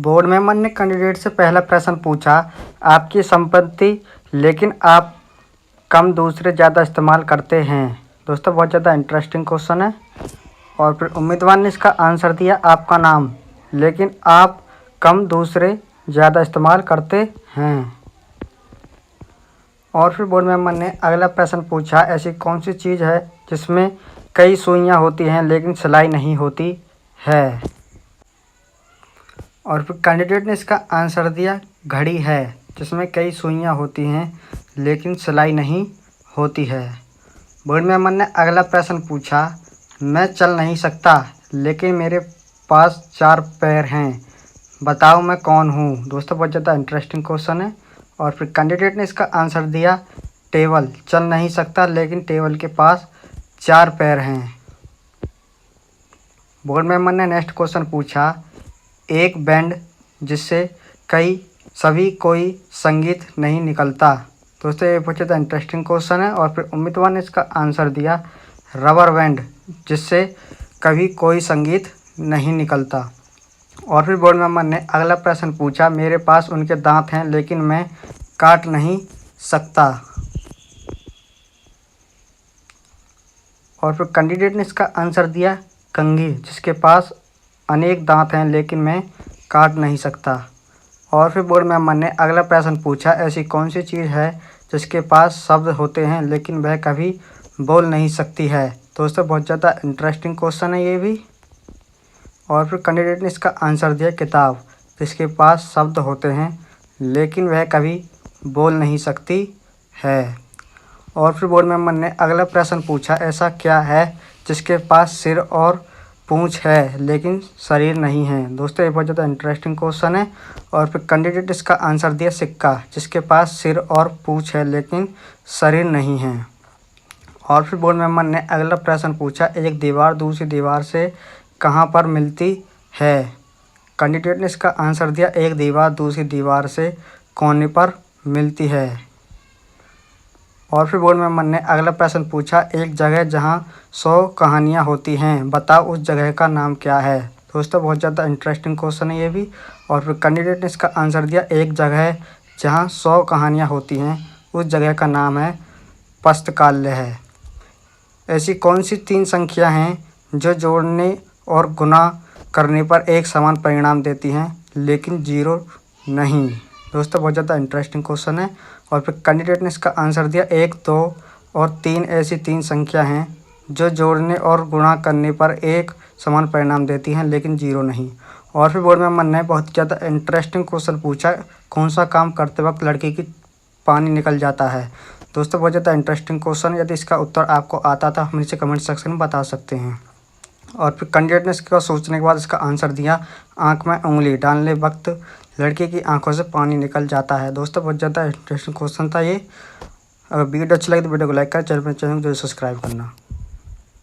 Board member ने candidate से पहला प्रश्न पूछा, आपकी संपत्ति लेकिन आप कम दूसरे ज़्यादा इस्तेमाल करते हैं। दोस्तों बहुत ज़्यादा इंटरेस्टिंग क्वेश्चन है। और फिर उम्मीदवार ने इसका आंसर दिया, आपका नाम लेकिन आप कम दूसरे ज़्यादा इस्तेमाल करते हैं। और फिर बोर्ड मेंबर ने अगला प्रश्न पूछा, ऐसी कौन सी चीज़ है जिसमें कई सुइयाँ होती हैं लेकिन सिलाई नहीं होती है। और फिर कैंडिडेट ने इसका आंसर दिया, घड़ी है जिसमें कई सुइयाँ होती हैं लेकिन सिलाई नहीं होती है। बोर्ड मेंबर ने अगला प्रश्न पूछा, मैं चल नहीं सकता लेकिन मेरे पास 4 पैर हैं, बताओ मैं कौन हूँ। दोस्तों बहुत ज़्यादा इंटरेस्टिंग क्वेश्चन है। और फिर कैंडिडेट ने इसका आंसर दिया, टेबल चल नहीं सकता लेकिन टेबल के पास 4 पैर हैं। बोर्ड मेंबर ने नेक्स्ट क्वेश्चन पूछा, एक बैंड जिससे सभी कोई संगीत नहीं निकलता। दोस्तों ये बहुत ज़्यादा इंटरेस्टिंग क्वेश्चन है। और फिर उम्मीदवार ने इसका आंसर दिया, रबर बैंड जिससे कभी कोई संगीत नहीं निकलता। और फिर बोर्ड मेंबर ने अगला प्रश्न पूछा, मेरे पास उनके दांत हैं लेकिन मैं काट नहीं सकता। और फिर कैंडिडेट ने इसका आंसर दिया, कंघी जिसके पास अनेक दांत हैं लेकिन मैं काट नहीं सकता। और फिर बोर्ड मेंबर ने अगला प्रश्न पूछा, ऐसी कौन सी चीज़ है जिसके पास शब्द होते हैं लेकिन वह कभी बोल नहीं सकती है। दोस्तों बहुत ज़्यादा इंटरेस्टिंग क्वेश्चन है ये भी। और फिर कैंडिडेट ने इसका आंसर दिया, किताब जिसके पास शब्द होते हैं लेकिन वह कभी बोल नहीं सकती है। और फिर बोर्ड मेंबर ने अगला प्रश्न पूछा, ऐसा क्या है जिसके पास सिर और पूँछ है लेकिन शरीर नहीं है। दोस्तों ये बहुत ज़्यादा इंटरेस्टिंग क्वेश्चन है। और फिर कैंडिडेट इसका आंसर दिया, सिक्का जिसके पास सिर और पूँछ है लेकिन शरीर नहीं है। और फिर बोर्ड मेंबर ने अगला प्रश्न पूछा, एक दीवार दूसरी दीवार से कहाँ पर मिलती है। कैंडिडेट ने इसका आंसर दिया, एक दीवार दूसरी दीवार से कोने पर मिलती है। और फिर बोर्ड मेंबर ने अगला प्रश्न पूछा, एक जगह जहां 100 कहानियां होती हैं, बताओ उस जगह का नाम क्या है। दोस्तों बहुत ज़्यादा इंटरेस्टिंग क्वेश्चन है ये भी। और फिर कैंडिडेट ने इसका आंसर दिया, एक जगह जहां 100 कहानियां होती हैं उस जगह का नाम है पुस्तकालय है। ऐसी कौन सी 3 संख्या हैं जो जोड़ने और गुणा करने पर एक समान परिणाम देती हैं लेकिन 0 नहीं। दोस्तों बहुत ज़्यादा इंटरेस्टिंग क्वेश्चन है। और फिर कैंडिडेट ने इसका आंसर दिया, 1, 2 और 3 ऐसी 3 संख्या हैं जो जोड़ने और गुणा करने पर एक समान परिणाम देती हैं लेकिन 0 नहीं। और फिर बोर्ड मेंबर ने बहुत ज़्यादा इंटरेस्टिंग क्वेश्चन पूछा, कौन सा काम करते वक्त लड़की की पानी निकल जाता है। दोस्तों बहुत ज़्यादा इंटरेस्टिंग क्वेश्चन, यदि इसका उत्तर आपको आता था हम नीचे कमेंट सेक्शन में बता सकते हैं। और फिर कैंडिडेट ने इसका सोचने के बाद इसका आंसर दिया, आँख में उंगली डालने वक्त लड़के की आंखों से पानी निकल जाता है। दोस्तों बहुत ज़्यादा इंटरेस्टिंग क्वेश्चन था ये। अगर वीडियो अच्छा लगे तो वीडियो को लाइक करें, चैनल को सब्सक्राइब करना।